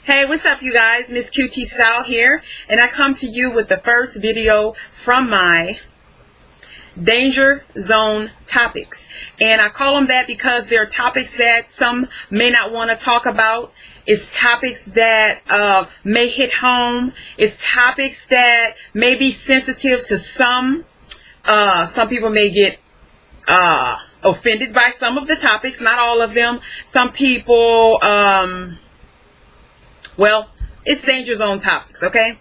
Hey, what's up, you guys? Miss QT Style here, and I come to you with the first video from my Danger Zone topics. And I call them that because they're topics that some may not want to talk about. It's topics that may hit home. It's topics that may be sensitive to some. Some people may get offended by some of the topics, not all of them. Some people, well, it's Danger Zone topics, okay?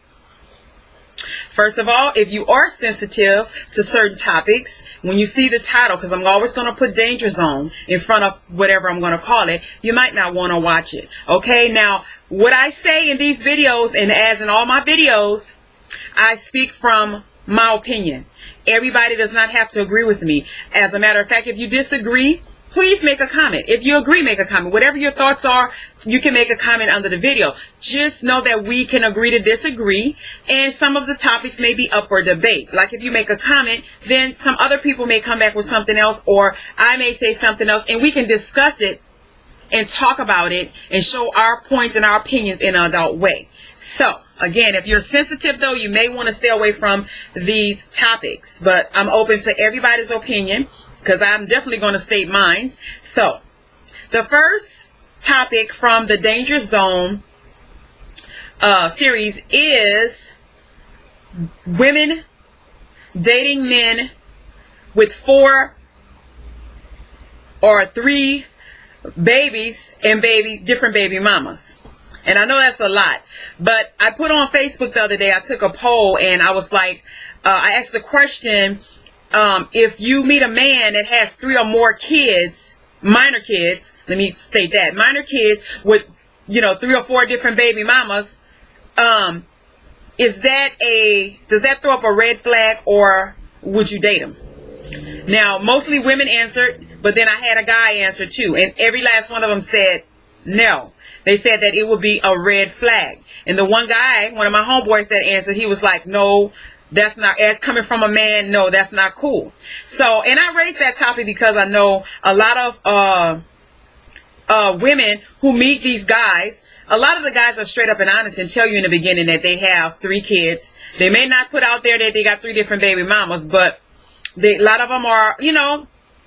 First of all, if you are sensitive to certain topics, when you see the title, because I'm always going to put Danger Zone in front of whatever I'm going to call it, you might not want to watch it, okay? Now, what I say in these videos, and as in all my videos, I speak from my opinion. Everybody does not have to agree with me. As a matter of fact, if you disagree, please make a comment. If you agree, make a comment. Whatever your thoughts are, you can make a comment under the video. Just know that we can agree to disagree, and some of the topics may be up for debate. Like if you make a comment, then some other people may come back with something else, or I may say something else, and we can discuss it and talk about it and show our points and our opinions in an adult way. So, again, if you're sensitive, though, you may want to stay away from these topics. But I'm open to everybody's opinion, because I'm definitely going to state mine. So, the first topic from the Danger Zone series is women dating men with 4 or 3 babies and different baby mamas. And I know that's a lot, but I put on Facebook the other day, I took a poll, and I was like, I asked the question, if you meet a man that has 3 or more kids, minor kids, let me state that, minor kids with, 3 or 4 different baby mamas, does that throw up a red flag, or would you date him? Now, mostly women answered, but then I had a guy answer too, and every last one of them said no. They said that it would be a red flag. And the one guy, one of my homeboys that answered, he was like, no, that's not, coming from a man, no, that's not cool. So, and I raised that topic because I know a lot of women who meet these guys. A lot of the guys are straight up and honest and tell you in the beginning that they have 3 kids. They may not put out there that they got 3 different baby mamas, but a lot of them are,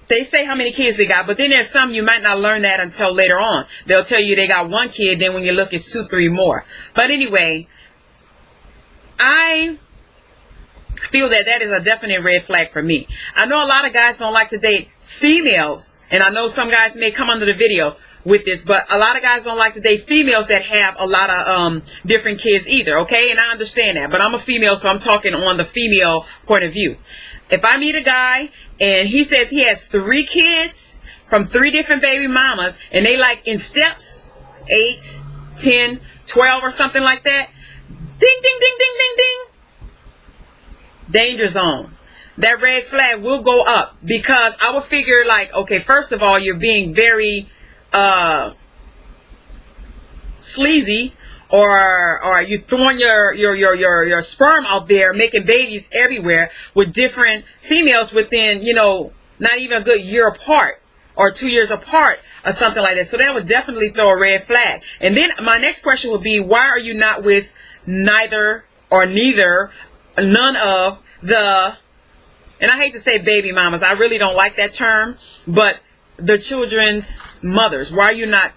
they say how many kids they got, but then there's some you might not learn that until later on. They'll tell you they got 1 kid, then when you look, it's 2, 3 more. But anyway, I feel that that is a definite red flag for me. I know a lot of guys don't like to date females, and I know some guys may come under the video with this, but a lot of guys don't like to date females that have a lot of different kids either, okay? And I understand that, but I'm a female, so I'm talking on the female point of view. If I meet a guy and he says he has 3 kids from 3 different baby mamas, and they like in steps, 8, 10, 12 or something like that, ding, ding, ding, ding, ding, ding. Danger zone. That red flag will go up, because I would figure like, okay, first of all, you're being very sleazy, or you throwing your sperm out there, making babies everywhere with different females within, not even a good year apart or 2 years apart or something like that. So that would definitely throw a red flag. And then my next question would be, why are you not with neither or none of the, and I hate to say baby mamas, I really don't like that term, but the children's mothers, why are you not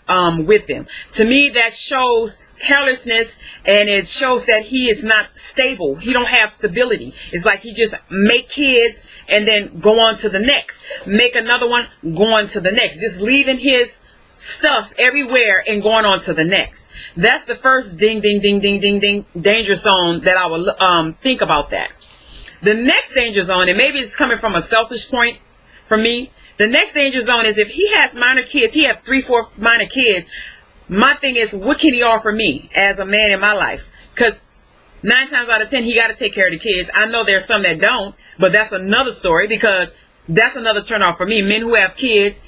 with them? To me, that shows carelessness, and it shows that he is not stable. He don't have stability. It's like he just make kids and then go on to the next, make another one, go on to the next, just leaving his stuff everywhere and going on to the next. That's the first ding, ding, ding, ding, ding, ding danger zone that I would think about that. The next danger zone, and maybe it's coming from a selfish point for me, the next danger zone is if he has minor kids, he has 3, 4 minor kids. My thing is, what can he offer me as a man in my life? Because 9 times out of 10, he got to take care of the kids. I know there's some that don't, but that's another story, because that's another turnoff for me. Men who have kids,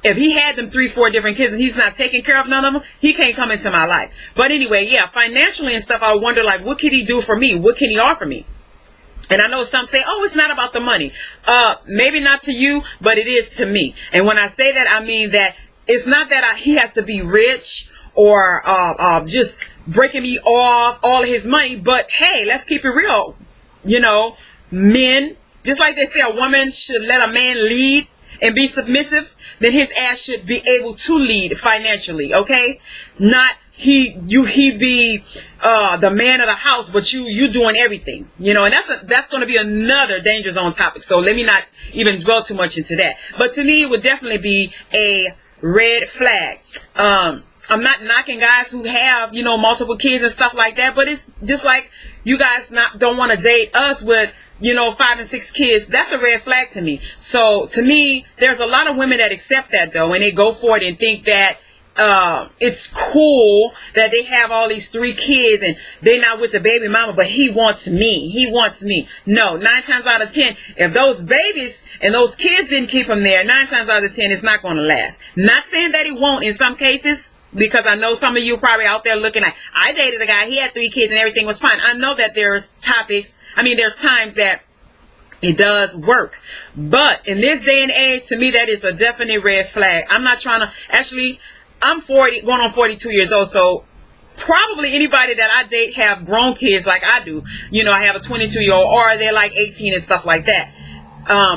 if he had them 3, 4 different kids and he's not taking care of none of them, he can't come into my life. But anyway, yeah, financially and stuff, I wonder, like, what can he do for me? What can he offer me? And I know some say, oh, it's not about the money. Maybe not to you, but it is to me. And when I say that, I mean that it's not that he has to be rich or just breaking me off all of his money. But hey, let's keep it real. You know, men, just like they say a woman should let a man lead and be submissive, then his ass should be able to lead financially, okay? Not he be the man of the house, but you doing everything, you know. And that's going to be another danger zone topic, so let me not even dwell too much into that. But to me, it would definitely be a red flag. I'm not knocking guys who have, you know, multiple kids and stuff like that, but it's just like you guys don't want to date us with, you know, 5 and 6 kids. That's a red flag to me. So to me, there's a lot of women that accept that though, and they go for it and think that it's cool that they have all these 3 kids and they're not with the baby mama, but he wants me. He wants me. No, 9 times out of 10, if those babies and those kids didn't keep him there, 9 times out of 10, it's not going to last. Not saying that it won't in some cases, because I know some of you probably out there looking like, I dated a guy, he had 3 kids and everything was fine. I know that there's there's times that it does work. But in this day and age, to me, that is a definite red flag. I'm not trying to, actually, I'm 40, going on 42 years old, so probably anybody that I date have grown kids like I do. You know, I have a 22-year-old, or they're like 18 and stuff like that.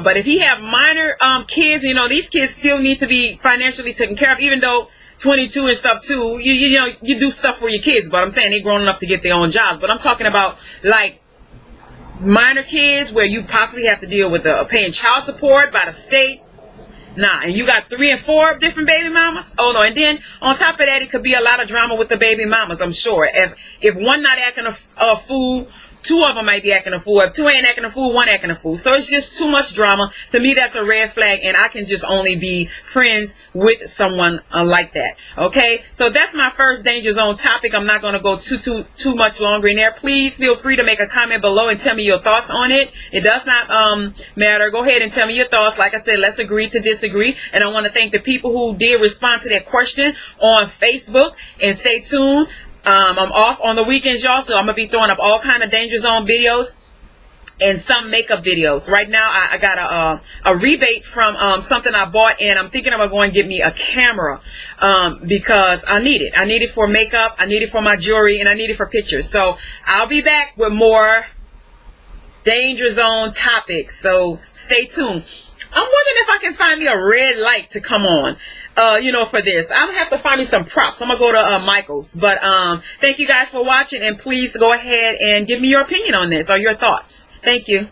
But if he have minor kids, you know, these kids still need to be financially taken care of, even though 22 and stuff too, you know, you do stuff for your kids, but I'm saying they're grown enough to get their own jobs. But I'm talking about like minor kids where you possibly have to deal with paying child support by the state. Nah, and you got 3 and 4 different baby mamas. Oh no, and then on top of that, it could be a lot of drama with the baby mamas, I'm sure. If one not acting a fool, 2 of them might be acting a fool. If 2 ain't acting a fool, 1 acting a fool. So it's just too much drama. To me, that's a red flag, and I can just only be friends with someone like that. Okay, so that's my first danger zone topic. I'm not going to go too much longer in there. Please feel free to make a comment below and tell me your thoughts on it. It does not matter. Go ahead and tell me your thoughts. Like I said, let's agree to disagree. And I want to thank the people who did respond to that question on Facebook. And stay tuned. I'm off on the weekends, y'all, so I'm going to be throwing up all kind of danger zone videos and some makeup videos. Right now, I got a rebate from something I bought, and I'm thinking I'm going to get me a camera because I need it. I need it for makeup, I need it for my jewelry, and I need it for pictures. So I'll be back with more danger zone topics, so stay tuned. I'm wondering if I can find me a red light to come on, you know, for this. I'm gonna have to find me some props. I'm gonna go to Michael's. But thank you guys for watching, and please go ahead and give me your opinion on this or your thoughts. Thank you.